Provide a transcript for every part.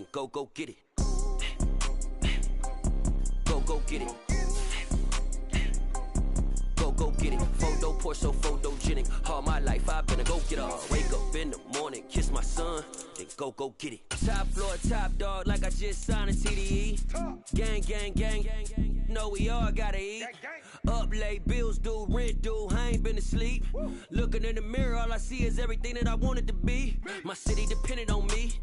then go get it. Go get it. Go get it. Photo poor, so photogenic. All my life I've been a go-getter. Wake up in the morning, kiss my son, then go get it. Top floor, top dog, like I just signed a TDE. Gang. Know we all gotta eat. Up late, bills due, rent due, I ain't been asleep. Looking in the mirror, all I see is everything that I wanted to be. My city depended on me,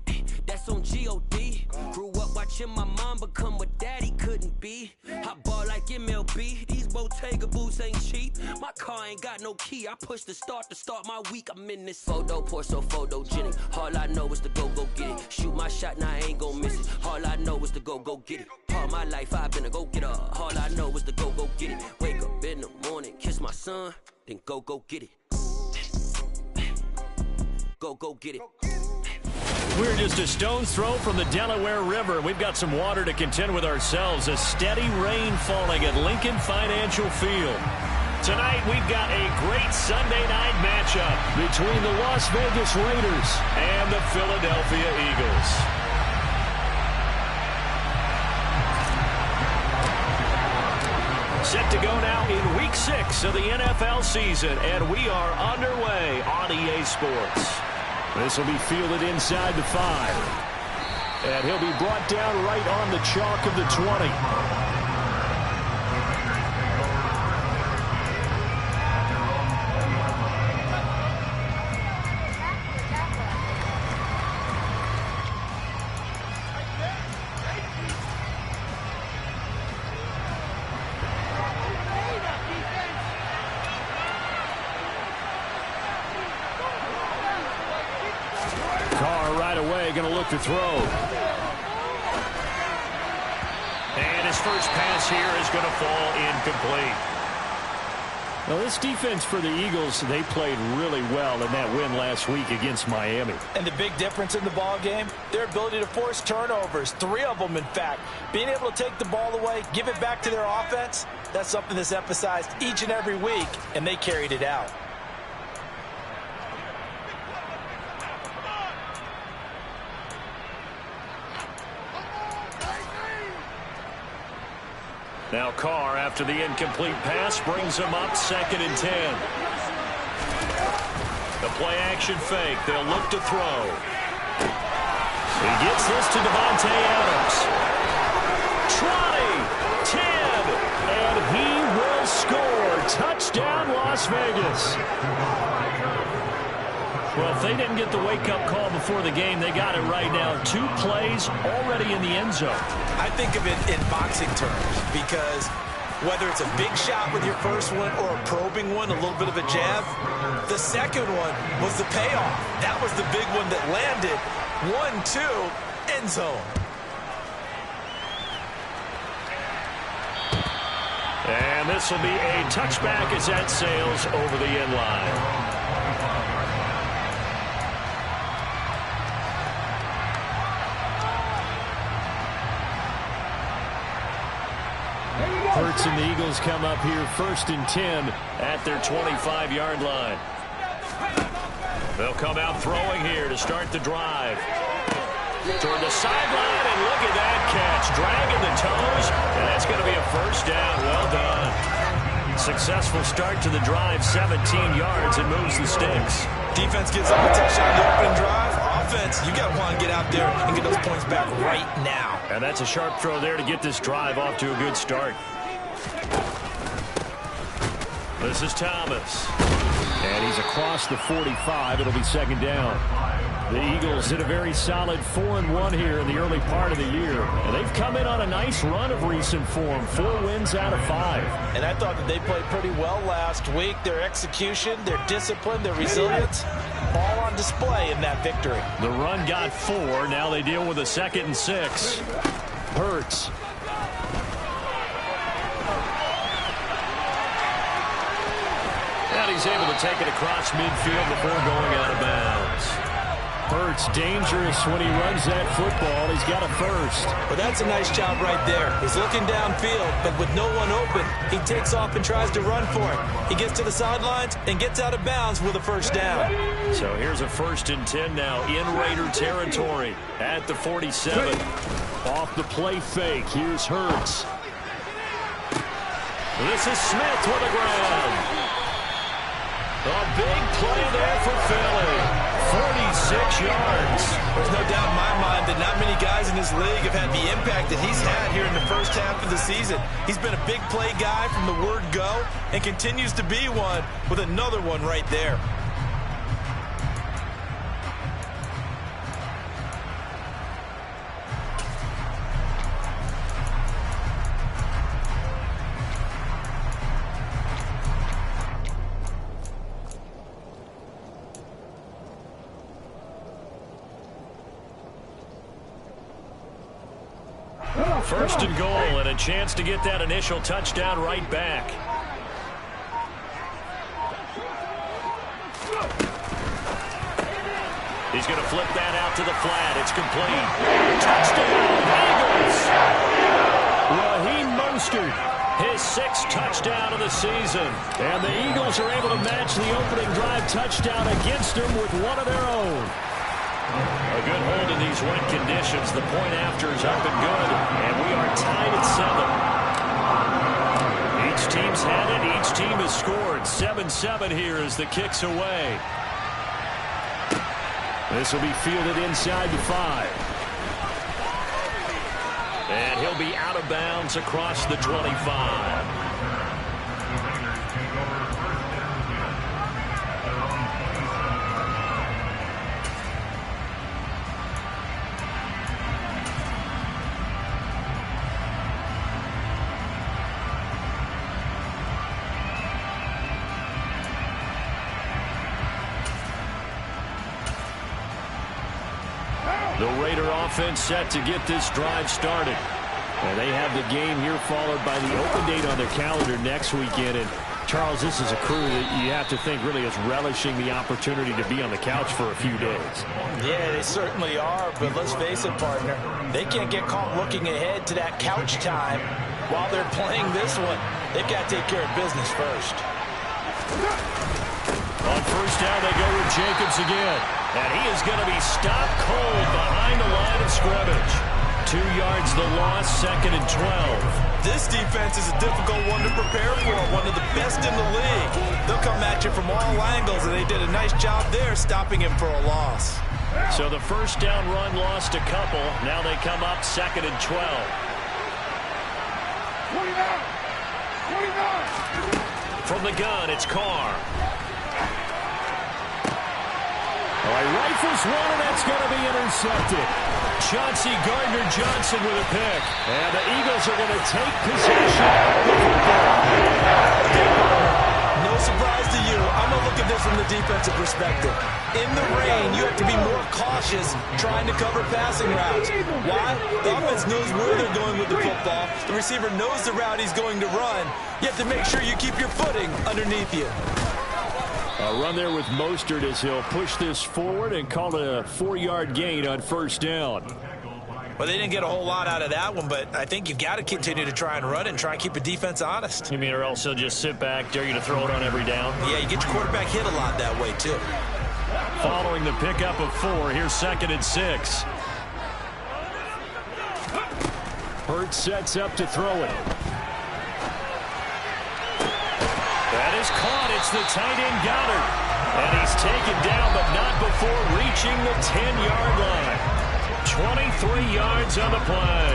that's on G.O.D. Grew up watching my mom become what daddy couldn't be. I ball like MLB, these Bottega boots ain't cheap. My car ain't got no key, I push the start to start my week. I'm in this photo poor, so photogenic. All I know is to go get it. Shoot my shot, now I ain't gon' miss it. All I know is to go get it. All my life I've been a go-getter. All I know is to go get it. Wake up in the morning, kiss my son, then go get it. Go get it. We're just a stone's throw from the Delaware River. We've got some water to contend with ourselves. A steady rain falling at Lincoln Financial Field. Tonight, we've got a great Sunday night matchup between the Las Vegas Raiders and the Philadelphia Eagles. Set to go now in Week 6 of the NFL season, and we are underway on EA Sports. This will be fielded inside the 5. And he'll be brought down right on the chalk of the 20. Going to look to throw. And his first pass here is going to fall incomplete. Well, this defense for the Eagles, they played really well in that win last week against Miami. And the big difference in the ball game, their ability to force turnovers, 3 of them in fact. Being able to take the ball away, give it back to their offense, that's something that's emphasized each and every week, and they carried it out. Now Carr, after the incomplete pass, brings him up 2nd and 10. The play-action fake. They'll look to throw. He gets this to Davante Adams. 20, 10, and he will score. Touchdown, Las Vegas. Well, if they didn't get the wake-up call before the game, they got it right now. 2 plays already in the end zone. I think of it in boxing terms because whether it's a big shot with your first one or a probing one, a little bit of a jab, the second one was the payoff. That was the big one that landed. 1-2, end zone. And this will be a touchback as that sails over the end line. Hurts and the Eagles come up here 1st and 10 at their 25-yard line. They'll come out throwing here to start the drive. Toward the sideline, and look at that catch. Dragging the toes, and that's going to be a first down. Well done. Successful start to the drive, 17 yards, and moves the sticks. Defense gets up a touchdown on the opening drive. Offense, you got to want to get out there and get those points back right now. And that's a sharp throw there to get this drive off to a good start. This is Thomas. And he's across the 45. It'll be 2nd down. The Eagles did a very solid 4-1 here in the early part of the year. And they've come in on a nice run of recent form. 4 wins out of 5. And I thought that they played pretty well last week. Their execution, their discipline, their resilience, all on display in that victory. The run got 4. Now they deal with a 2nd and 6. Hurts. And he's able to take it across midfield before going out of bounds. Hurts dangerous when he runs that football. He's got a first. Well, that's a nice job right there. He's looking downfield, but with no one open, he takes off and tries to run for it. He gets to the sidelines and gets out of bounds with a first down. So here's a 1st and 10 now in Raider territory at the 47. Off the play fake. Here's Hurts. This is Smith with a grab. A big play there for Philly. 46 yards. There's no doubt in my mind that not many guys in this league have had the impact that he's had here in the first half of the season. He's been a big play guy from the word go and continues to be one with another one right there. First and goal, and a chance to get that initial touchdown right back. He's going to flip that out to the flat. It's complete. Touchdown, Eagles! Raheem Mostert, his 6th touchdown of the season. And the Eagles are able to match the opening drive touchdown against them with one of their own. A good hold in these wet conditions. The point after is up and good, and we are tied at 7. Each team's had it. Each team has scored. 7-7 here as the kick's away. This will be fielded inside the 5. And he'll be out of bounds across the 25. The Raider offense set to get this drive started. And they have the game here followed by the open date on their calendar next weekend. And Charles, this is a crew that you have to think really is relishing the opportunity to be on the couch for a few days. Yeah, they certainly are, but let's face it, partner. They can't get caught looking ahead to that couch time while they're playing this one. They've got to take care of business first. On first down, they go with Jacobs again. And he is going to be stopped cold behind the line of scrimmage. 2 yards the loss, 2nd and 12. This defense is a difficult one to prepare for, one of the best in the league. They'll come at you from all angles, and they did a nice job there stopping him for a loss. So the first down run lost a couple. Now they come up 2nd and 12. 29. From the gun, it's Carr. All right, rifles one, and that's going to be intercepted. Chauncey Gardner-Johnson with a pick. And the Eagles are going to take possession of the football. No surprise to you. I'm going to look at this from the defensive perspective. In the rain, you have to be more cautious trying to cover passing routes. Why? The offense knows where they're going with the football. The receiver knows the route he's going to run. You have to make sure you keep your footing underneath you. A run there with Mostert as he'll push this forward and call it a 4-yard gain on first down. Well, they didn't get a whole lot out of that one, but I think you've got to continue to try and run and try and keep the defense honest. You mean or else he'll just sit back, dare you to throw it on every down? Yeah, you get your quarterback hit a lot that way, too. Following the pickup of 4, here's 2nd and 6. Hurts sets up to throw it. That is caught. It's the tight end Goddard. And he's taken down, but not before reaching the 10-yard line. 23 yards on the play.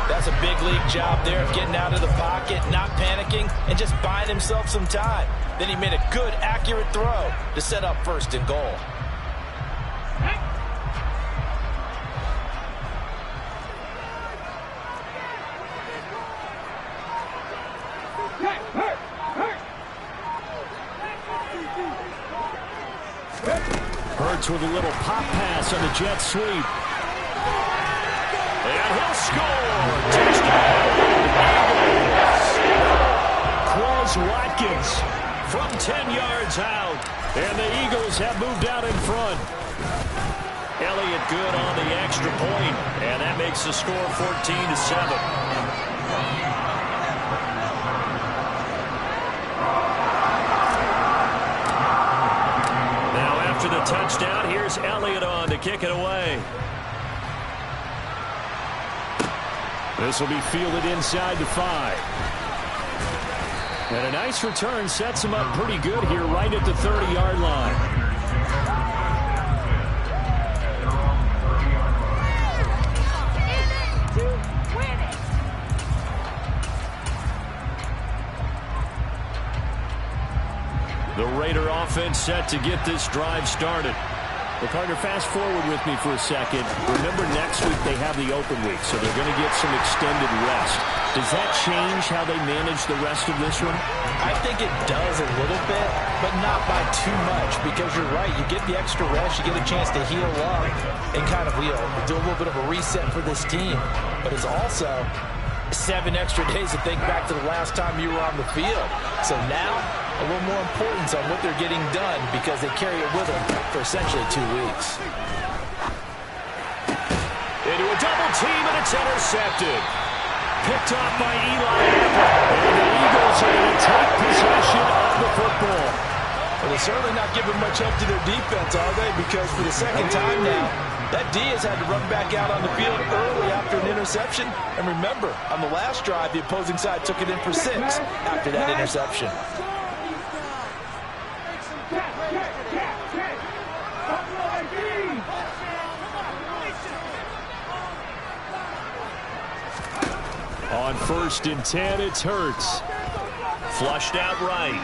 That's a big league job there of getting out of the pocket, not panicking, and just buying himself some time. Then he made a good, accurate throw to set up 1st and goal. Hurts with a little pop pass on the jet sweep. And he'll score. Touchdown. Quez Watkins, from 10 yards out. And the Eagles have moved out in front. Elliott good on the extra point, and that makes the score 14-7. Now after the touchdown, here's Elliott on to kick it away. This will be fielded inside the 5. And a nice return sets him up pretty good here right at the 30-yard line. The Raider offense set to get this drive started. Well, partner, fast forward with me for a second. Remember, next week they have the open week, so they're going to get some extended rest. Does that change how they manage the rest of this one? I think it does a little bit, but not by too much, because you're right. You get the extra rest, you get a chance to heal up and kind of do a little bit of a reset for this team. But it's also 7 extra days to think back to the last time you were on the field. So now, a little more importance on what they're getting done because they carry it with them for essentially 2 weeks. Into a double team, and it's intercepted. Picked off by Eli Apple. And the Eagles are going to take possession of the football. Well, they're certainly not giving much help to their defense, are they? Because for the second time now, that D has had to run back out on the field early after an interception. And remember, on the last drive, the opposing side took it in for 6 after that interception. On 1st and 10, it's Hurts. Flushed out right.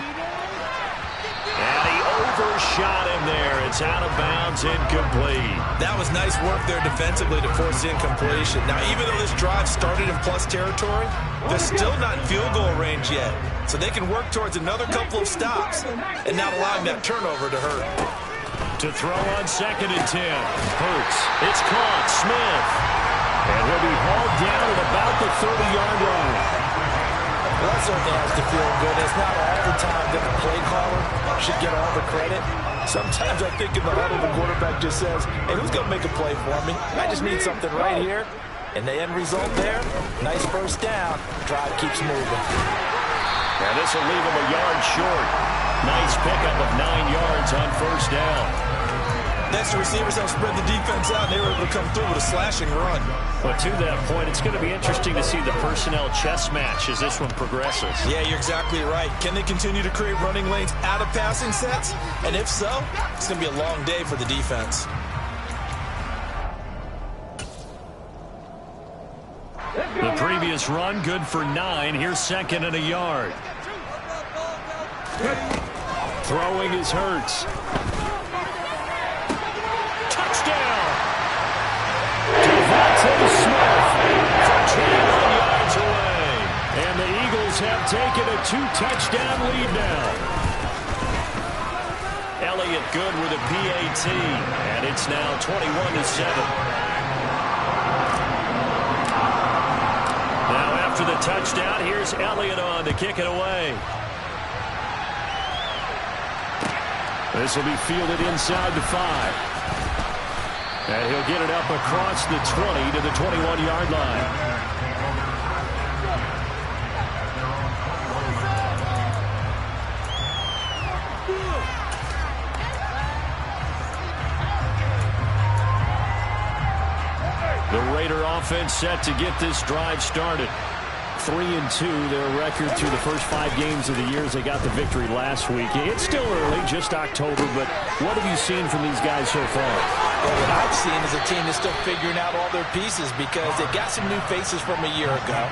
And he overshot him there. It's out of bounds, incomplete. That was nice work there defensively to force incompletion. Now, even though this drive started in plus territory, they're still not in field goal range yet. So they can work towards another couple of stops and not allowing that turnover to hurt. To throw on 2nd and 10. Hurts. It's caught. Smith. And he'll be hauled down at about the 30-yard line. Well, that certainly has to feel good. It's not all the time that the play caller should get all the credit. Sometimes I think in the huddle, the quarterback just says, hey, who's going to make a play for me? I just need something right here. And the end result there, nice first down. Drive keeps moving. And this will leave him a yard short. Nice pickup of 9 yards on 1st down. Next, the receivers have spread the defense out, and they were able to come through with a slashing run. But to that point, it's going to be interesting to see the personnel chess match as this one progresses. Yeah, you're exactly right. Can they continue to create running lanes out of passing sets? And if so, it's going to be a long day for the defense. The previous run, good for 9. Here's 2nd and a yard. Throwing is Hurts. Touchdown! Devontae Smith from 21 yards away. And the Eagles have taken a 2-touchdown lead now. Elliott good with a PAT. And it's now 21-7. Now after the touchdown, here's Elliott on to kick it away. This will be fielded inside the 5. And he'll get it up across the 20 to the 21-yard line. The Raider offense set to get this drive started. 3-2, their record through the first 5 games of the year as they got the victory last week. It's still early, just October, but what have you seen from these guys so far? Well, what I've seen is a team that's still figuring out all their pieces because they've got some new faces from a year ago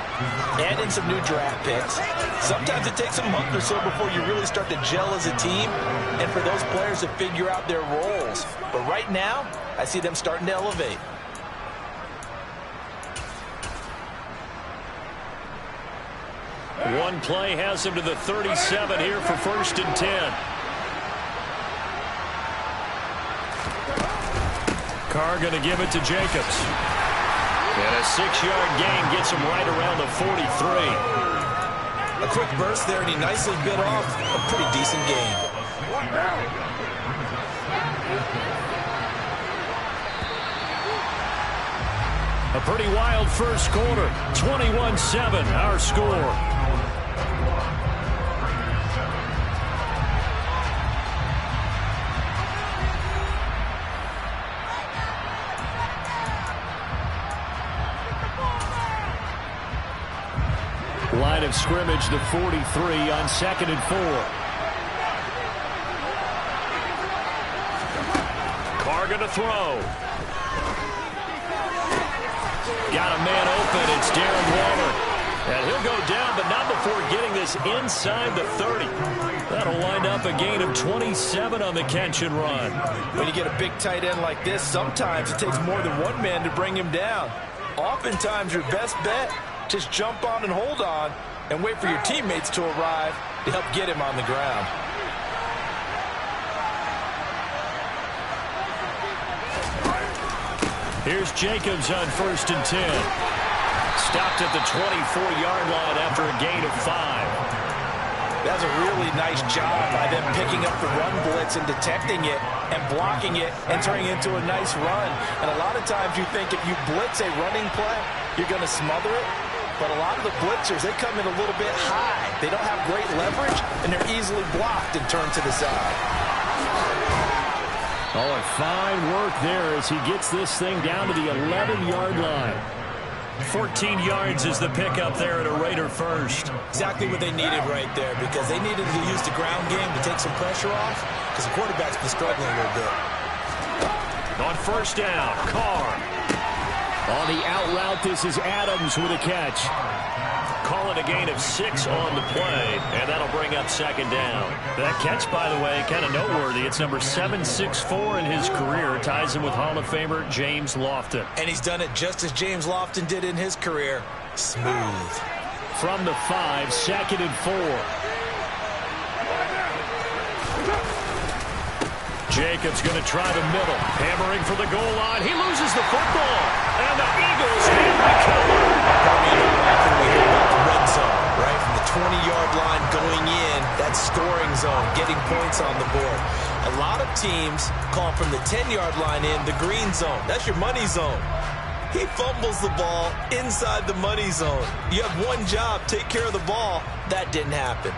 and in some new draft picks. Sometimes it takes a month or so before you really start to gel as a team and for those players to figure out their roles. But right now, I see them starting to elevate. One play has him to the 37 here for 1st and 10. Carr going to give it to Jacobs. And a 6-yard gain gets him right around the 43. A quick burst there, and he nicely bit off a pretty decent gain. A pretty wild first quarter. 21-7, our score. Line of scrimmage, the 43 on 2nd and 4. Carr going to throw. Got a man open. It's Darren Waller. And he'll go down, but not before getting this inside the 30. That'll wind up a gain of 27 on the catch and run. When you get a big tight end like this, sometimes it takes more than one man to bring him down. Oftentimes, your best bet, just jump on and hold on and wait for your teammates to arrive to help get him on the ground. Here's Jacobs on 1st and 10. Stopped at the 24-yard line after a gain of 5. That's a really nice job by them picking up the run blitz and detecting it and blocking it and turning it into a nice run. And a lot of times you think if you blitz a running play, you're going to smother it. But a lot of the blitzers, they come in a little bit high. They don't have great leverage, and they're easily blocked and turned to the side. Oh, and fine work there as he gets this thing down to the 11-yard line. 14 yards is the pickup there at a Raider first. Exactly what they needed right there, because they needed to use the ground game to take some pressure off, because the quarterback's been struggling a little bit. On 1st down, Carr. On the out route, this is Adams with a catch. Call it a gain of 6 on the play, and that'll bring up 2nd down. That catch, by the way, kind of noteworthy. It's number 764 in his career. Ties him with Hall of Famer James Lofton. And he's done it just as James Lofton did in his career. Smooth. From the 5, 2nd and 4. Jacobs going to try the middle. Hammering for the goal line. He loses the football. And the Eagles can recover. Often we hear about the red zone, right? From the 20-yard line going in, that scoring zone, getting points on the board. A lot of teams call from the 10-yard line in the green zone. That's your money zone. He fumbles the ball inside the money zone. You have one job, take care of the ball. That didn't happen.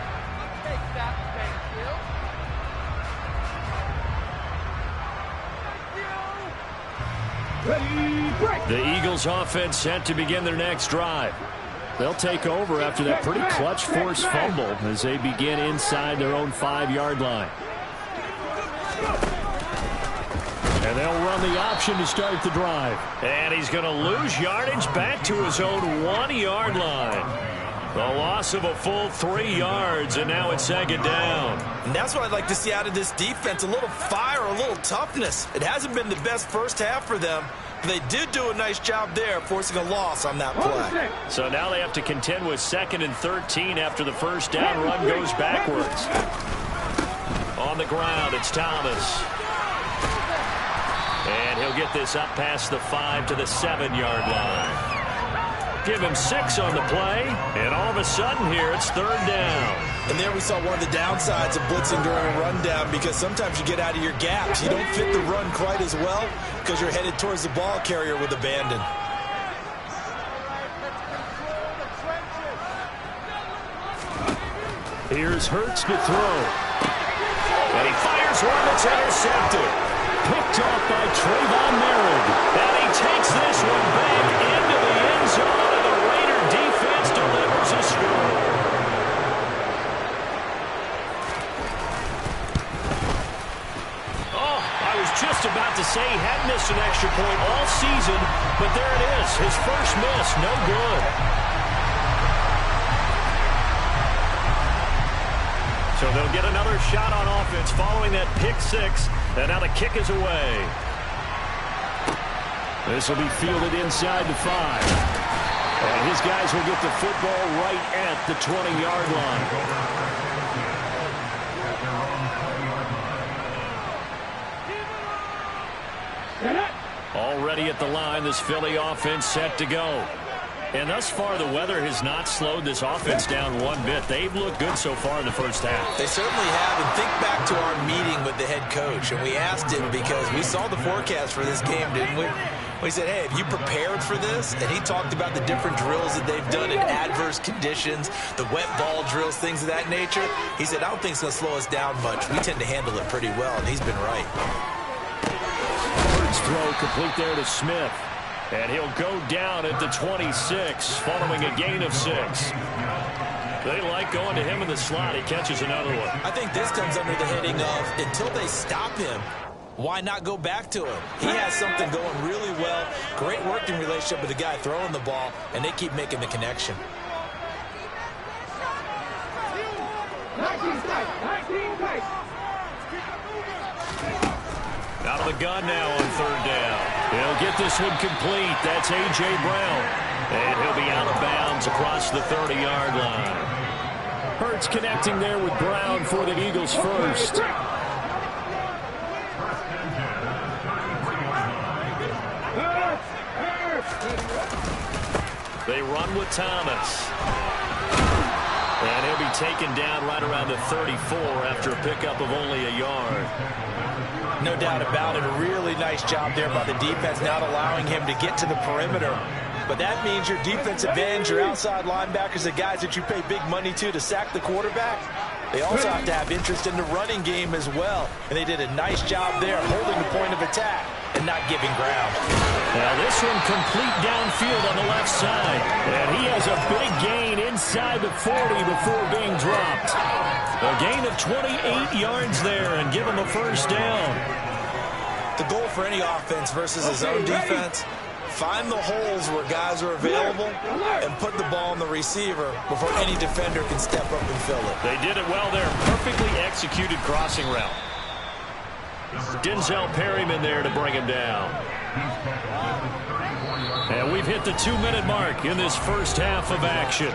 The Eagles offense set to begin their next drive. They'll take over after that pretty clutch forced fumble as they begin inside their own 5-yard line. And they'll run the option to start the drive. And he's going to lose yardage back to his own 1-yard line. The loss of a full 3 yards, and now it's 2nd down. And that's what I'd like to see out of this defense, a little fire, a little toughness. It hasn't been the best first half for them, but they did do a nice job there, forcing a loss on that play. So now they have to contend with 2nd and 13 after the first down run goes backwards. On the ground, it's Thomas. And he'll get this up past the 5 to the 7-yard line. Give him 6 on the play, and all of a sudden here it's 3rd down. And there we saw one of the downsides of blitzing during a rundown, because sometimes you get out of your gaps. You don't fit the run quite as well because you're headed towards the ball carrier with abandon. Here's Hurts to throw. And he fires one that's intercepted. Picked off by Trayvon Merritt. And he takes this one back into the end zone. Defense delivers a score. Oh, I was just about to say he hadn't missed an extra point all season, but there it is. His first miss, no good. So they'll get another shot on offense following that pick 6, and now the kick is away. This will be fielded inside the 5. And his guys will get the football right at the 20-yard line. Already at the line, this Philly offense set to go. And thus far, the weather has not slowed this offense down one bit. They've looked good so far in the first half. They certainly have. And think back to our meeting with the head coach. And we asked him because we saw the forecast for this game, didn't we? We said, hey, have you prepared for this? And he talked about the different drills that they've done in adverse conditions, the wet ball drills, things of that nature. He said, I don't think it's going to slow us down much. We tend to handle it pretty well, and he's been right. Hurts throw complete there to Smith. And he'll go down at the 26, following a gain of 6. They like going to him in the slot. He catches another one. I think this comes under the heading of, until they stop him, why not go back to him? He has something going really well. Great working relationship with the guy throwing the ball, and they keep making the connection. Out of the gun now on third down. He'll get this one complete. That's A.J. Brown. And he'll be out of bounds across the 30-yard line. Hurts connecting there with Brown for the Eagles first. They run with Thomas. And he'll be taken down right around the 34 after a pickup of only a yard. No doubt about it. A really nice job there by the defense, not allowing him to get to the perimeter. But that means your defensive ends, your outside linebackers, the guys that you pay big money to sack the quarterback, they also have to have interest in the running game as well. And they did a nice job there holding the point of attack and not giving ground. Now this one complete downfield on the left side. And he has a big gain inside the 40 before being dropped. A gain of 28 yards there and give him a first down. The goal for any offense versus his own defense, find the holes where guys are available and put the ball on the receiver before any defender can step up and fill it. They did it well there. Perfectly executed crossing route. Denzel Perryman there to bring him down. And we've hit the 2-minute mark in this first half of action.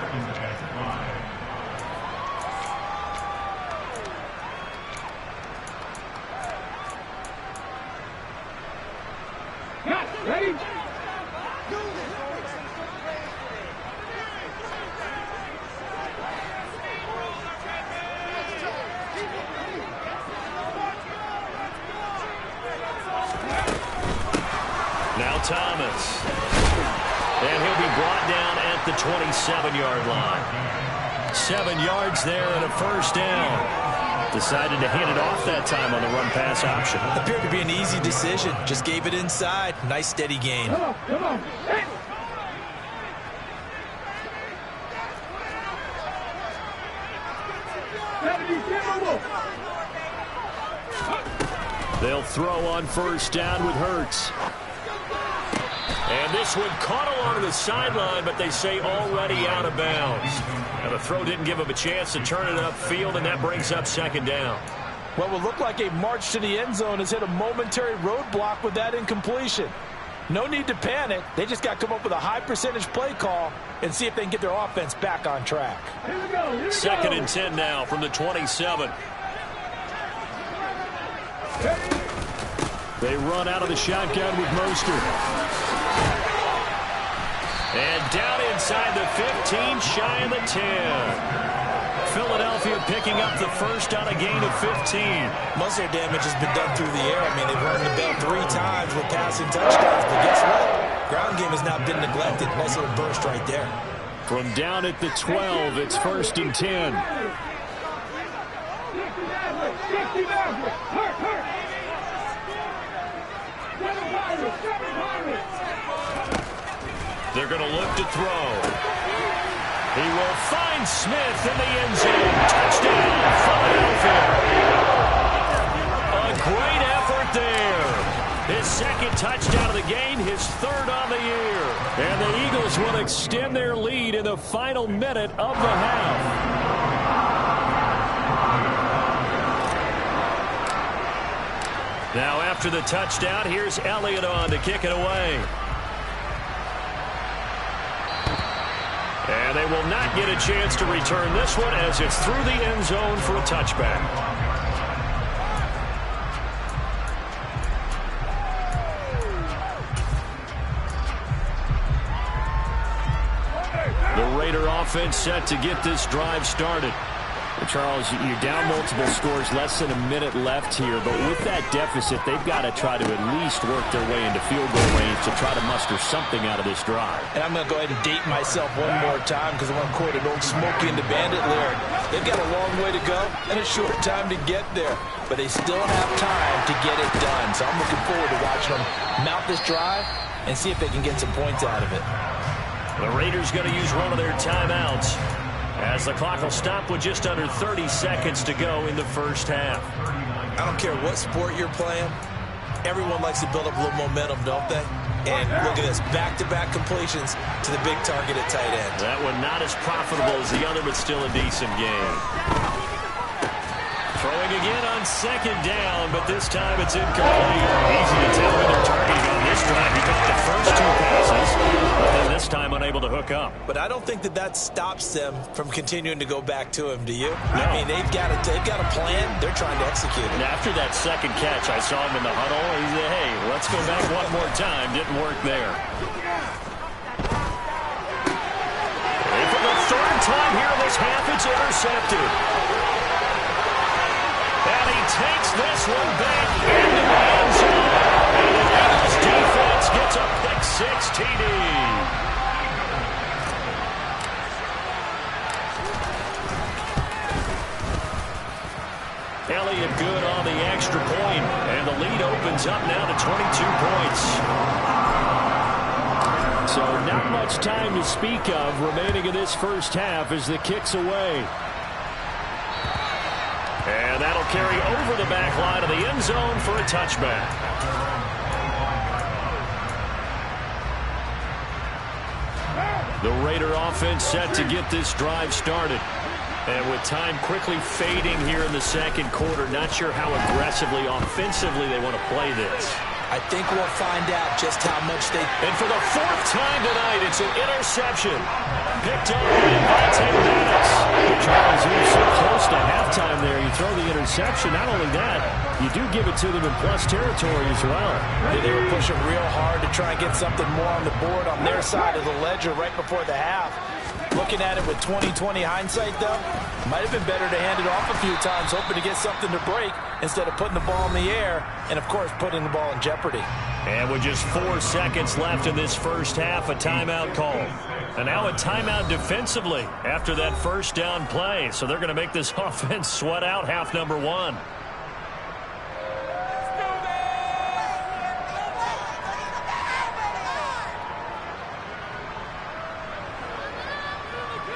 Ready? Now Thomas. And he'll be brought down at the 27-yard line. 7 yards there and a first down. Decided to hand it off that time on the run-pass option. Appeared to be an easy decision. Just gave it inside. Nice, steady gain. Come on, come on. Hey. They'll throw on first down with Hurts. And this one caught along the sideline, but they say already out of bounds. And the throw didn't give him a chance to turn it upfield, and that brings up second down. What will look like a march to the end zone has hit a momentary roadblock with that incompletion. No need to panic. They just got to come up with a high percentage play call and see if they can get their offense back on track. Here we go, here we Second go. and 10 now from the 27. They run out of the shotgun with Mostert. And down inside the 15, shy of the 10. Philadelphia picking up the first on a gain of 15. Most of their damage has been done through the air. I mean, they've run the bell 3 times with passing touchdowns. But guess what? Ground game has not been neglected. Nice little burst right there. From down at the 12, it's first and 10. They're going to look to throw. He will find Smith in the end zone. Touchdown, Philadelphia. A great effort there. His second touchdown of the game, his third on the year. And the Eagles will extend their lead in the final minute of the half. Now after the touchdown, here's Elliott on to kick it away. And they will not get a chance to return this one as it's through the end zone for a touchback. Raider offense set to get this drive started. Well, Charles, you're down multiple scores, less than a minute left here, but with that deficit, they've got to try to at least work their way into field goal range to try to muster something out of this drive. And I'm going to go ahead and date myself one more time because I want to quote an old Smokey and the Bandit lyric. They've got a long way to go and a short time to get there, but they still have time to get it done. So I'm looking forward to watching them mount this drive and see if they can get some points out of it. The Raiders going to use one of their timeouts as the clock will stop with just under 30 seconds to go in the first half. I don't care what sport you're playing. Everyone likes to build up a little momentum, don't they? And look at this, back-to-back completions to the big target at tight end. That one not as profitable as the other, but still a decent game. Throwing again on second down, but this time it's incomplete. Easy to tell who they're targeting on this drive. He got the first two passes, but then this time unable to hook up. But I don't think that stops them from continuing to go back to him, do you? No. I mean, they've got a plan. They're trying to execute it. And after that second catch, I saw him in the huddle. He said, hey, let's go back one more time. Didn't work there. And for the third time here in this half, it's intercepted. And he takes this one back into the end zone. And the Eagles defense gets a pick-six TD. Elliott good on the extra point, and the lead opens up now to 22 points. So not much time to speak of remaining in this first half as the kick's away. And that'll carry over the back line of the end zone for a touchback. The Raider offense set to get this drive started. And with time quickly fading here in the second quarter, not sure how aggressively, offensively they want to play this. I think we'll find out just how much they... And for the fourth time tonight, it's an interception. Picked up by Vontae Maddox. Charles, you were so close to halftime there. You throw the interception. Not only that, you do give it to them in plus territory as well. They were pushing real hard to try and get something more on the board on their side of the ledger right before the half. Looking at it with 20/20 hindsight, though, might have been better to hand it off a few times, hoping to get something to break instead of putting the ball in the air and, of course, putting the ball in jeopardy. And with just 4 seconds left in this first half, a timeout call. And now a timeout defensively after that first down play. So they're going to make this offense sweat out half number one.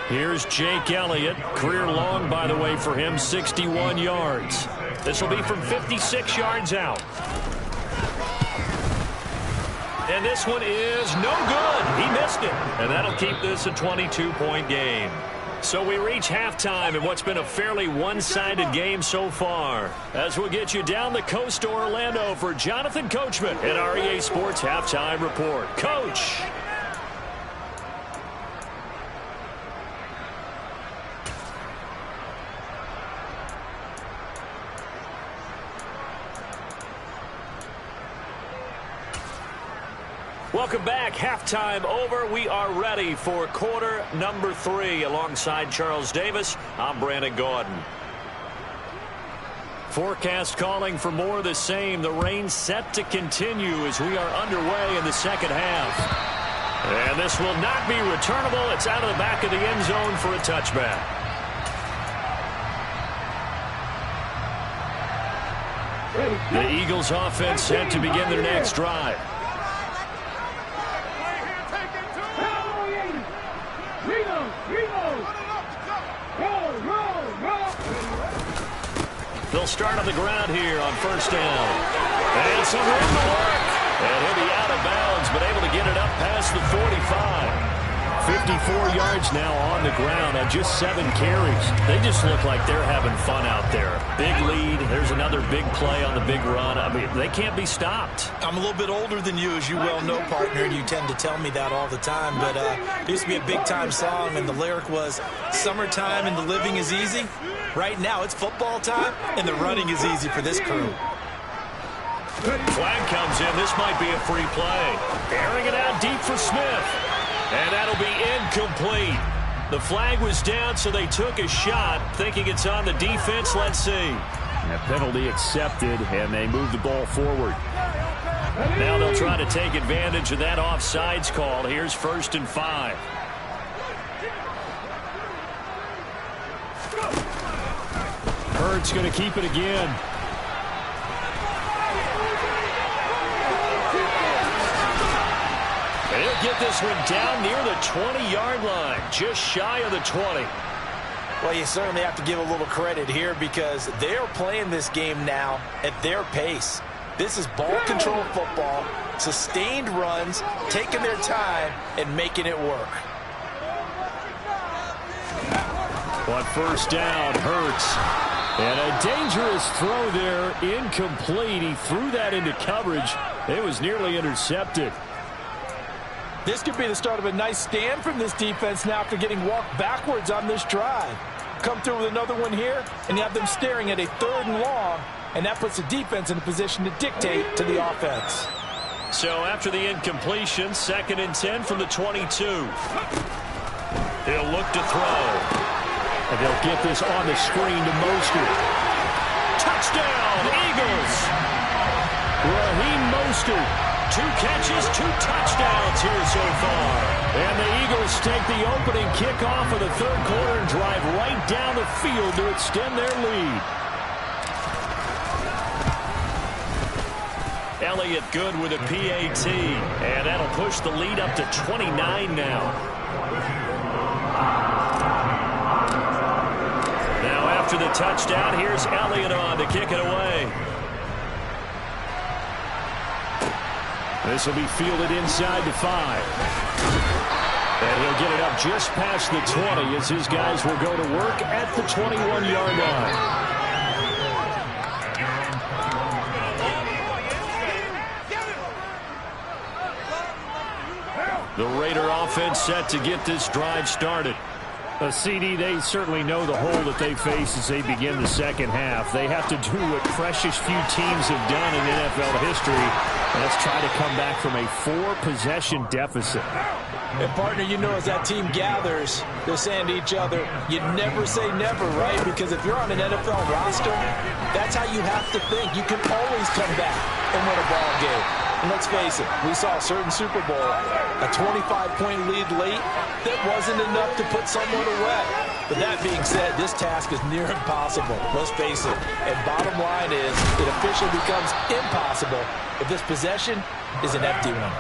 Here's Jake Elliott. Career long, by the way, for him, 61 yards. This will be from 56 yards out. And this one is no good. He missed it. And that'll keep this a 22-point game. So we reach halftime in what's been a fairly one-sided game so far. As we'll get you down the coast to Orlando for Jonathan Coachman at our EA Sports Halftime Report. Coach. Welcome back. Halftime over. We are ready for quarter number 3. Alongside Charles Davis, I'm Brandon Gaudin. Forecast calling for more of the same. The rain set to continue as we are underway in the second half. And this will not be returnable. It's out of the back of the end zone for a touchback. The Eagles offense set to begin their next drive. They'll start on the ground here on first down. And some room to work. And he'll be out of bounds, but able to get it up past the 45. 54 yards now on the ground on just 7 carries. They just look like they're having fun out there. Big lead. There's another big play on the big run. I mean, they can't be stopped. I'm a little bit older than you, as you well know, partner, and you tend to tell me that all the time. But it used to be a big-time song, and the lyric was, summertime and the living is easy. Right now, it's football time, and the running is easy for this crew. Flag comes in. This might be a free play. Airing it out deep for Smith. And that'll be incomplete. The flag was down, so they took a shot, thinking it's on the defense. Let's see. A penalty accepted, and they move the ball forward. Now they'll try to take advantage of that offsides call. Here's 1st and 5. Hurts going to keep it again. They'll get this one down near the 20-yard line, just shy of the 20. Well, you certainly have to give a little credit here because they're playing this game now at their pace. This is ball control football, sustained runs, taking their time, and making it work. On 1st down, Hurts. And a dangerous throw there, incomplete. He threw that into coverage. It was nearly intercepted. This could be the start of a nice stand from this defense now after getting walked backwards on this drive. Come through with another one here, and you have them staring at a 3rd and long, and that puts the defense in a position to dictate to the offense. So after the incompletion, 2nd and 10 from the 22. He'll look to throw. And they'll get this on the screen to Mostert. Touchdown, Eagles! Raheem Mostert. 2 catches, 2 touchdowns here so far. And the Eagles take the opening kickoff of the 3rd quarter and drive right down the field to extend their lead. Elliott good with a PAT, and that'll push the lead up to 29 now. Now after the touchdown, here's Elliott on to kick it away. This will be fielded inside the 5. And he'll get it up just past the 20 as his guys will go to work at the 21-yard line. The Raider offense set to get this drive started. CD, they certainly know the hole that they face as they begin the 2nd half. They have to do what precious few teams have done in NFL history, and that's try to come back from a 4-possession deficit. And, partner, you know as that team gathers, they're saying to each other, you never say never, right? Because if you're on an NFL roster, that's how you have to think. You can always come back and win a ball game. And let's face it, we saw a certain Super Bowl, a 25-point lead late, that wasn't enough to put someone away. But that being said, this task is near impossible. Let's face it. And bottom line is, it officially becomes impossible if this possession is an empty one.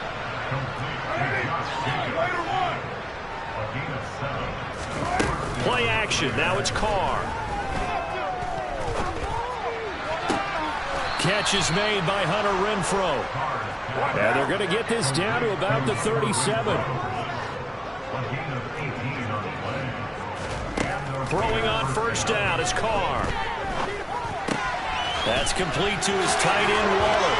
Play action. Now it's Carr. Catch is made by Hunter Renfrow. And they're going to get this down to about the 37. Throwing on 1st down is Carr. That's complete to his tight end, Waller.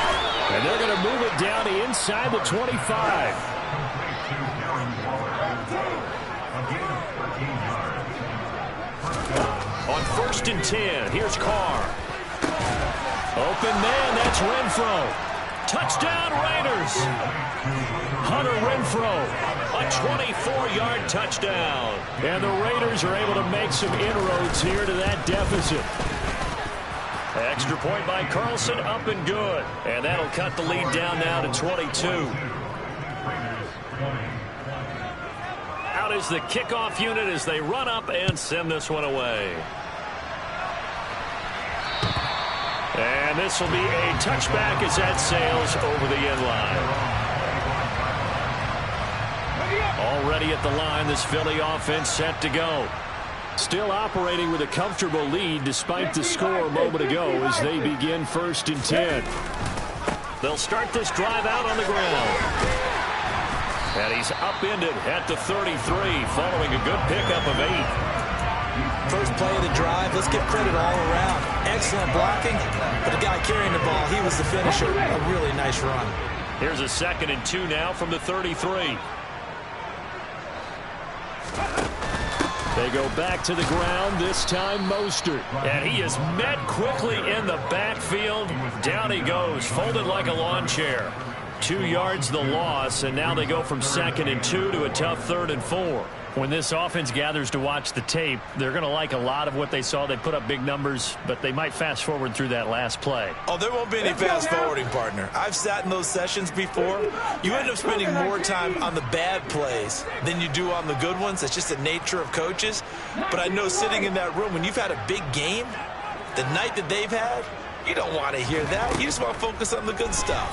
And they're going to move it down to inside the 25. On 1st and 10, here's Carr. Open man, that's Renfrow. Touchdown, Raiders! Hunter Renfrow, a 24-yard touchdown. And the Raiders are able to make some inroads here to that deficit. Extra point by Carlson, up and good. And that'll cut the lead down now to 22. Out is the kickoff unit as they run up and send this one away. And this will be a touchback as that sails over the end line. Already at the line, this Philly offense set to go. Still operating with a comfortable lead despite the score a moment ago as they begin 1st and 10. They'll start this drive out on the ground. And he's upended at the 33 following a good pickup of 8. First play of the drive, let's give credit all around. Excellent blocking, but the guy carrying the ball, he was the finisher. A really nice run. Here's a 2nd and 2 now from the 33. They go back to the ground, this time Mostert. And he is met quickly in the backfield. Down he goes, folded like a lawn chair. 2 yards the loss, and now they go from 2nd and 2 to a tough 3rd and 4. When this offense gathers to watch the tape, they're going to like a lot of what they saw. They put up big numbers, but they might fast forward through that last play. Oh, there won't be any fast forwarding, partner. I've sat in those sessions before. You end up spending more time on the bad plays than you do on the good ones. It's just the nature of coaches. But I know sitting in that room, when you've had a big game, the night that they've had, you don't want to hear that. You just want to focus on the good stuff.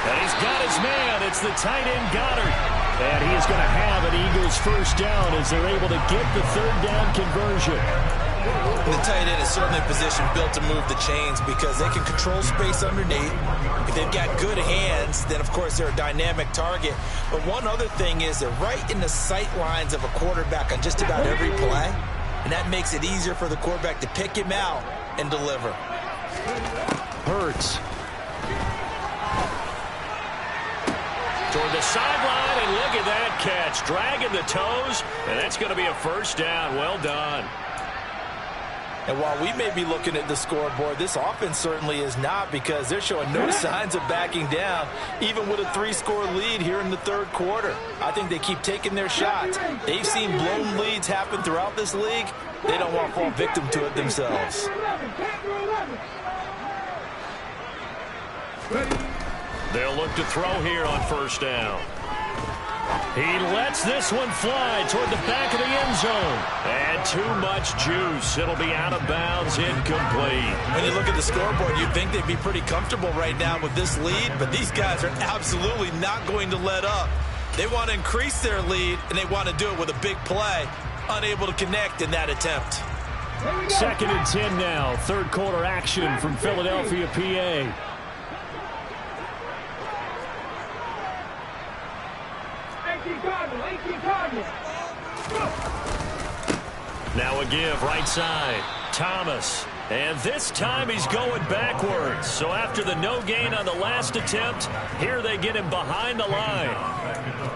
And he's got his man. It's the tight end, Goddard. And he is going to have an Eagles first down as they're able to get the third down conversion. The tight end is certainly a position built to move the chains because they can control space underneath. If they've got good hands, then, of course, they're a dynamic target. But one other thing is they're right in the sight lines of a quarterback on just about every play. And that makes it easier for the quarterback to pick him out and deliver. Hurts. Toward the sideline, and look at that catch. Dragging the toes, and that's going to be a first down. Well done. And while we may be looking at the scoreboard, this offense certainly is not because they're showing no signs of backing down, even with a 3-score lead here in the third quarter. I think they keep taking their shots. They've seen blown leads happen throughout this league. They don't want to fall victim to it themselves. They'll look to throw here on first down. He lets this one fly toward the back of the end zone. And too much juice. It'll be out of bounds, incomplete. When you look at the scoreboard, you'd think they'd be pretty comfortable right now with this lead, but these guys are absolutely not going to let up. They want to increase their lead, and they want to do it with a big play. Unable to connect in that attempt. 2nd and 10 now. Third quarter action from Philadelphia, PA. Now a give, right side. Thomas. And this time he's going backwards. So after the no gain on the last attempt, here they get him behind the line.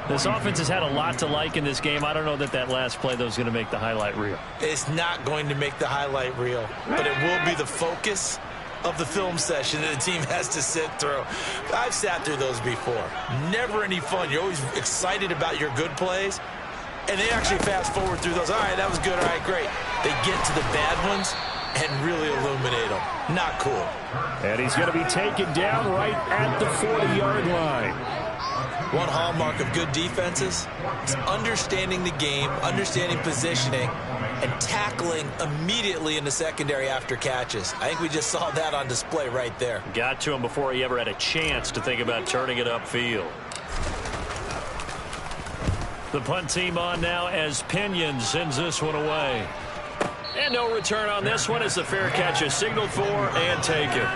This offense has had a lot to like in this game. I don't know that that last play, though, is going to make the highlight reel. It's not going to make the highlight reel, but it will be the focus of the film session that the team has to sit through. I've sat through those before. Never any fun. You're always excited about your good plays, and they actually fast forward through those. All right, that was good. All right, great. They get to the bad ones and really illuminate them. Not cool. And he's going to be taken down right at the 40-yard line. One hallmark of good defenses is understanding the game, understanding positioning, and tackling immediately in the secondary after catches. I think we just saw that on display right there. Got to him before he ever had a chance to think about turning it upfield. The punt team on now as Pinion sends this one away. And no return on this one as the fair catch is signaled for and taken.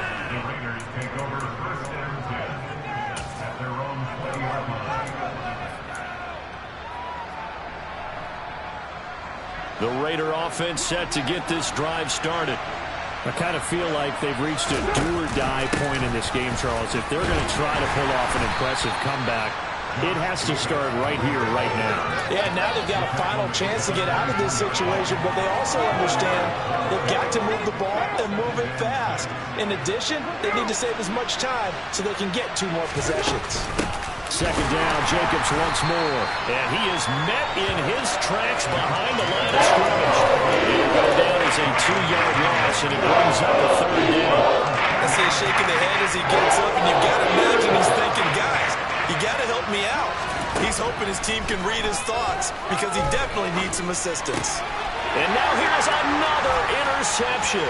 The Raider offense set to get this drive started. I kind of feel like they've reached a do-or-die point in this game, Charles. If they're going to try to pull off an impressive comeback, it has to start right here, right now. Yeah, now they've got a final chance to get out of this situation, but they also understand they've got to move the ball and move it fast. In addition, they need to save as much time so they can get 2 more possessions. 2nd down, Jacobs once more. And he is met in his tracks behind the line of scrimmage. He'll go down as a 2-yard loss, and it brings up a 3rd down. I see him shaking the head as he gets up, and you've got to imagine he's thinking, guys, you got to help me out. He's hoping his team can read his thoughts because he definitely needs some assistance. And now here's another interception.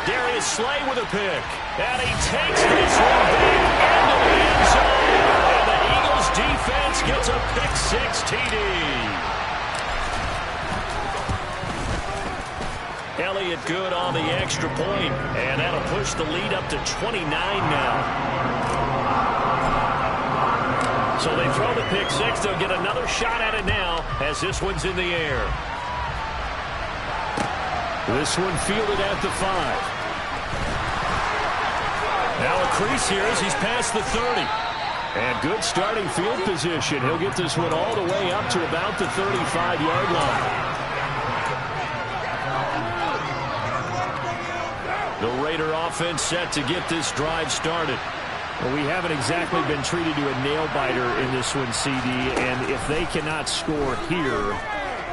Darius Slay with a pick. And he takes this one back into the end zone. And the Eagles defense gets a pick-6 TD. Elliott good on the extra point. And that'll push the lead up to 29 now. So they throw the pick-6. They'll get another shot at it now as this one's in the air. This one fielded at the 5. Now a crease here as he's past the 30. And good starting field position. He'll get this one all the way up to about the 35-yard line. The Raider offense set to get this drive started. Well, we haven't exactly been treated to a nail-biter in this one, CD, and if they cannot score here,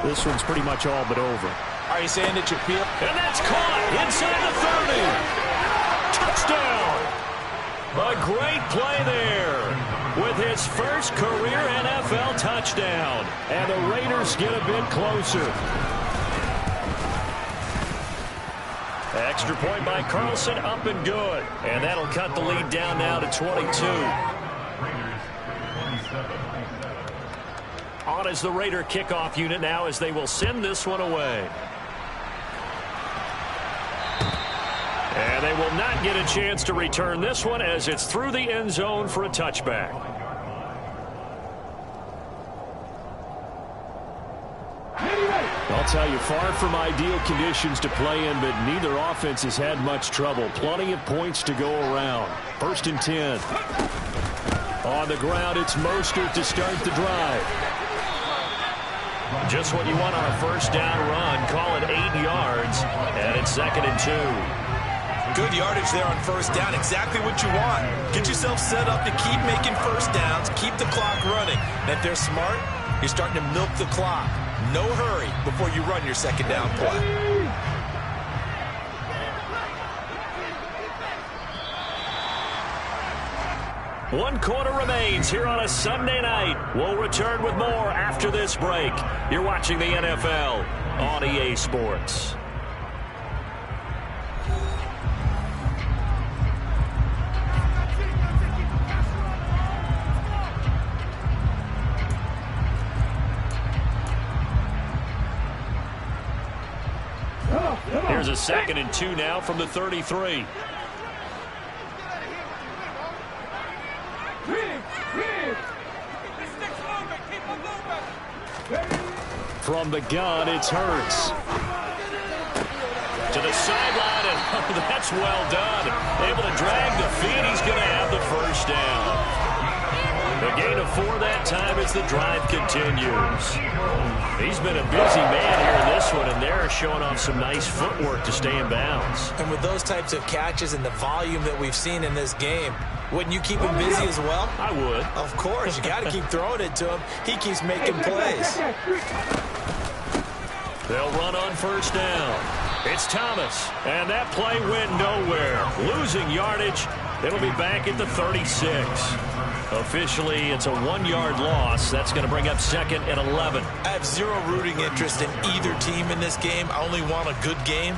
this one's pretty much all but over. Are you saying that you feel? And that's caught inside the 30. Touchdown. A great play there with his first career NFL touchdown. And the Raiders get a bit closer. Extra point by Carlson, up and good. And that'll cut the lead down now to 22. On is the Raider kickoff unit now as they will send this one away. And they will not get a chance to return this one as it's through the end zone for a touchback. I'll tell you, far from ideal conditions to play in, but neither offense has had much trouble. Plenty of points to go around. 1st and 10. On the ground, it's Mostert to start the drive. Just what you want on a first down run. Call it 8 yards, and it's 2nd and 2. Good yardage there on first down. Exactly what you want. Get yourself set up to keep making first downs, keep the clock running. And if they're smart, you're starting to milk the clock. No hurry before you run your second down play. One quarter remains here on a Sunday night. We'll return with more after this break. You're watching the NFL on EA Sports. Here's a 2nd and 2 now from the 33. From the gun, it's Hurts. To the sideline, and that's well done. Able to drag the feet. He's going to have the first down. A gain of 4 that time as the drive continues. He's been a busy man here in this one, and they're showing off some nice footwork to stay in bounds. And with those types of catches and the volume that we've seen in this game, wouldn't you keep him busy as well? I would. Of course. You got to keep throwing it to him. He keeps making plays. They'll run on first down. It's Thomas, and that play went nowhere. Losing yardage. It'll be back at the 36. Officially, it's a 1-yard loss. That's going to bring up 2nd and 11. I have zero rooting interest in either team in this game. I only want a good game.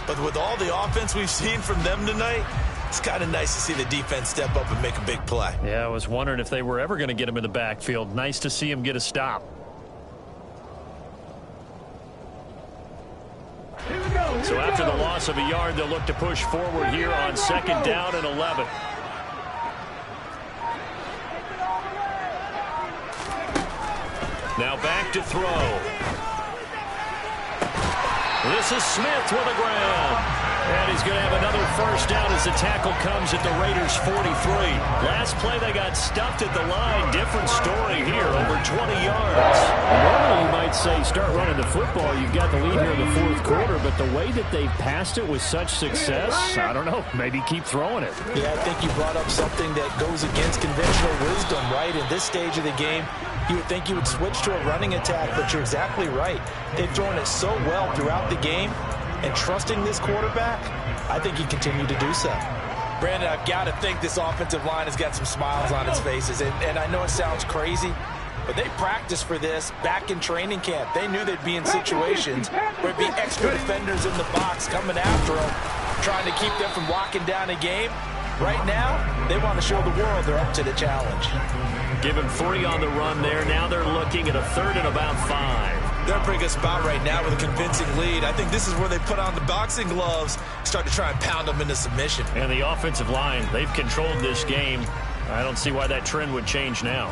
But with all the offense we've seen from them tonight, it's kind of nice to see the defense step up and make a big play. Yeah, I was wondering if they were ever going to get him in the backfield. Nice to see him get a stop. So after the loss of a yard, they'll look to push forward here on 2nd down and 11. Now back to throw. This is Smith with the ground. And he's going to have another first down as the tackle comes at the Raiders' 43. Last play, they got stuffed at the line. Different story here, over 20 yards. Normally, you might say start running the football. You've got the lead here in the 4th quarter, but the way that they've passed it with such success, I don't know, maybe keep throwing it. Yeah, I think you brought up something that goes against conventional wisdom, right? In this stage of the game, you would think you would switch to a running attack, but you're exactly right. They've thrown it so well throughout the game. And trusting this quarterback, I think he continued to do so. Brandon, I've got to think this offensive line has got some smiles on its faces. And I know it sounds crazy, but they practiced for this back in training camp. They knew they'd be in situations where it'd be extra defenders in the box coming after them, trying to keep them from locking down a game. Right now, they want to show the world they're up to the challenge. Give him 3 on the run there. Now they're looking at a 3rd and about 5. They're in a pretty good spot right now with a convincing lead. I think this is where they put on the boxing gloves, start to try and pound them into submission. And the offensive line, they've controlled this game. I don't see why that trend would change now.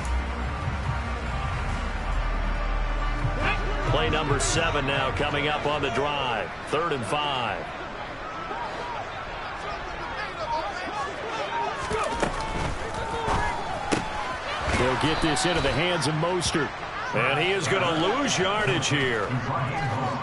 Play number 7 now coming up on the drive. 3rd and 5. They'll get this into the hands of Mostert. And he is going to lose yardage here.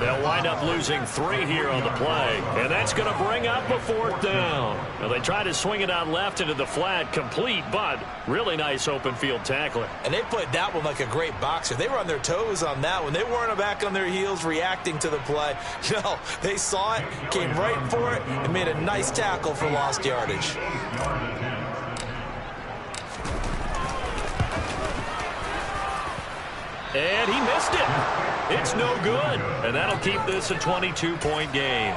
They'll wind up losing 3 here on the play. And that's going to bring up a 4th down. Now they try to swing it out left into the flat, complete, but really nice open field tackling. And they played that one like a great boxer. They were on their toes on that one. They weren't back on their heels reacting to the play. No, they saw it, came right for it, and made a nice tackle for lost yardage. And he missed it. It's no good. And that'll keep this a 22-point game.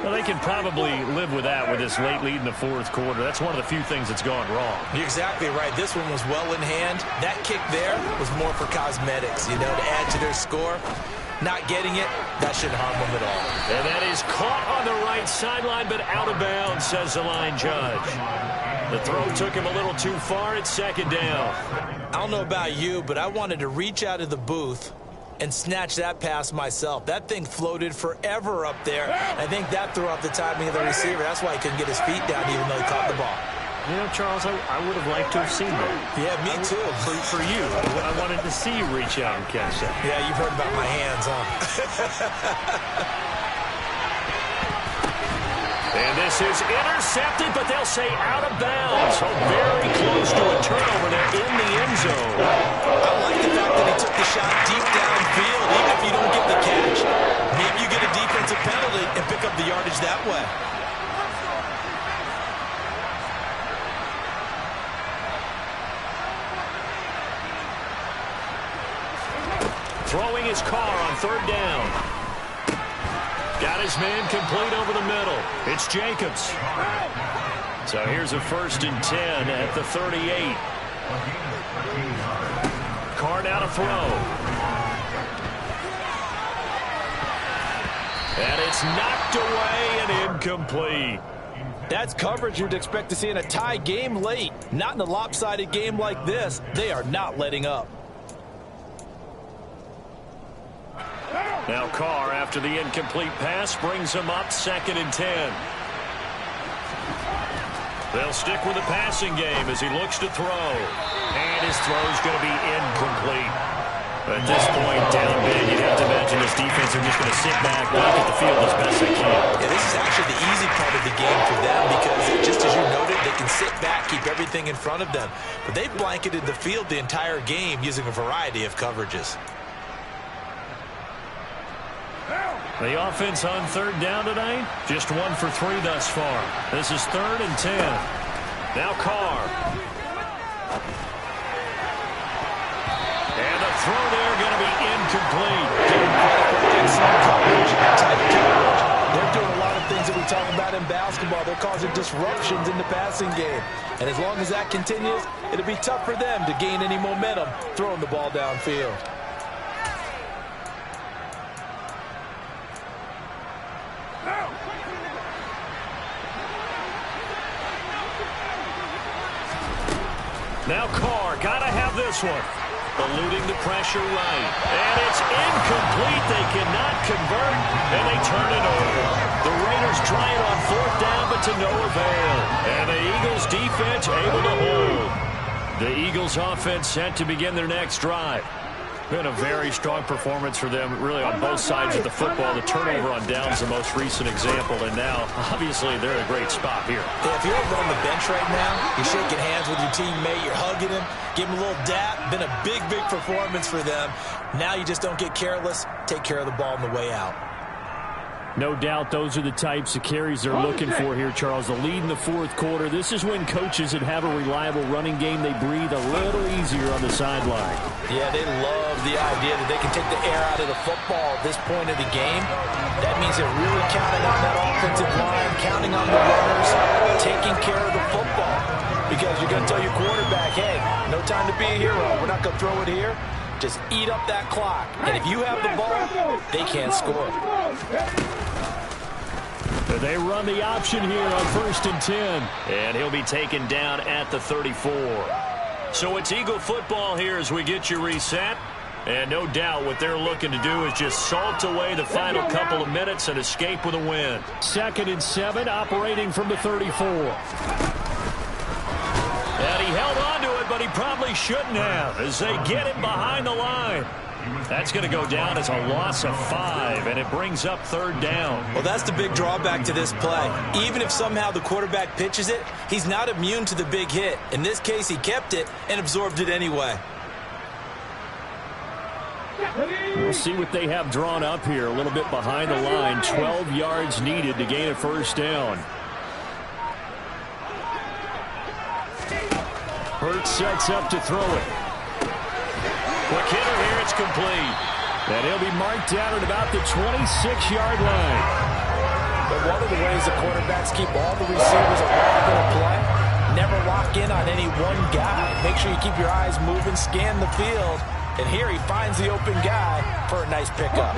Well, they can probably live with that with this late lead in the 4th quarter. That's one of the few things that's gone wrong. You're exactly right. This one was well in hand. That kick there was more for cosmetics, you know, to add to their score. Not getting it, that shouldn't harm them at all. And that is caught on the right sideline, but out of bounds, says the line judge. The throw took him a little too far. It's 2nd down. I don't know about you, but I wanted to reach out of the booth and snatch that pass myself. That thing floated forever up there. I think that threw off the timing of the receiver. That's why he couldn't get his feet down even though he caught the ball. You know, Charles, I would have liked to have seen that. Yeah, me too. For you. I wanted to see you reach out and catch that. Yeah, you've heard about my hands, huh? And this is intercepted, but they'll say out of bounds. So very close to a turnover there in the end zone. I like the fact that he took the shot deep downfield. Even if you don't get the catch, maybe you get a defensive penalty and pick up the yardage that way. Throwing his car on 3rd down. Got his man complete over the middle. It's Jacobs. So here's a 1st and 10 at the 38. Carr now to throw. And it's knocked away and incomplete. That's coverage you'd expect to see in a tie game late. Not in a lopsided game like this. They are not letting up. Now Carr, after the incomplete pass, brings him up 2nd and 10. They'll stick with the passing game as he looks to throw. And his throw's going to be incomplete. At this point, down big, you'd have to imagine this defense are just going to sit back, look at the field as best they can. Yeah, this is actually the easy part of the game for them because, just as you noted, they can sit back, keep everything in front of them. But they've blanketed the field the entire game using a variety of coverages. The offense on 3rd down tonight, just 1 for 3 thus far. This is 3rd and 10. Now Carr. And the throw there going to be incomplete. Excellent coverage, tight coverage. They're doing a lot of things that we talk about in basketball. They're causing disruptions in the passing game. And as long as that continues, it'll be tough for them to gain any momentum throwing the ball downfield. Now Carr, gotta have this one. Eluding the pressure right. And it's incomplete. They cannot convert, and they turn it over. The Raiders try it on 4th down, but to no avail. And the Eagles defense able to hold. The Eagles offense set to begin their next drive. Been a very strong performance for them, really, on both sides of the football. The turnover on downs the most recent example, and now, obviously, they're in a great spot here. Yeah, if you're over on the bench right now, you're shaking hands with your teammate, you're hugging him, give him a little dap. Been a big, big performance for them. Now you just don't get careless. Take care of the ball on the way out. No doubt those are the types of carries they're looking for here, Charles. The lead in the 4th quarter. This is when coaches that have a reliable running game, they breathe a little easier on the sideline. Yeah, they love the idea that they can take the air out of the football at this point of the game. That means they're really counting on that offensive line, counting on the runners, taking care of the football. Because you're going to tell your quarterback, hey, no time to be a hero. We're not going to throw it here. Just eat up that clock. And if you have the ball, they can't score. They run the option here on 1st and 10. And he'll be taken down at the 34. So it's Eagle football here as we get you reset. And no doubt what they're looking to do is just salt away the final couple of minutes and escape with a win. 2nd and 7, operating from the 34. And he held on to it, but but he probably shouldn't have as they get him behind the line. That's going to go down as a loss of 5, and it brings up 3rd down. Well, that's the big drawback to this play. Even if somehow the quarterback pitches it, he's not immune to the big hit. In this case, he kept it and absorbed it anyway. We'll see what they have drawn up here. A little bit behind the line. 12 yards needed to gain a 1st down. Hurts sets up to throw it. Quick hitter here, it's complete. And he'll be marked down at about the 26-yard line. But one of the ways the quarterbacks keep all the receivers involved in a play, never lock in on any one guy. Make sure you keep your eyes moving, scan the field. And here he finds the open guy for a nice pickup.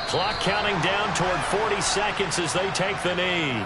Clock counting down toward 40 seconds as they take the knee.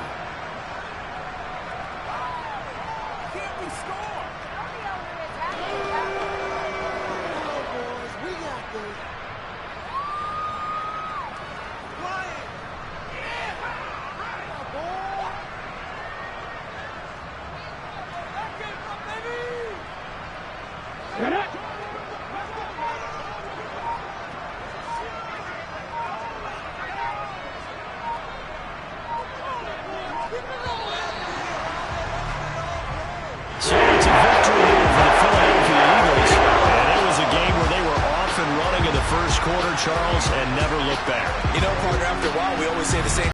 So it's a victory here for the Philadelphia Eagles. And it was a game where they were off and running in the first quarter, Charles, and never looked back. You know, partner, after a while, we always say the same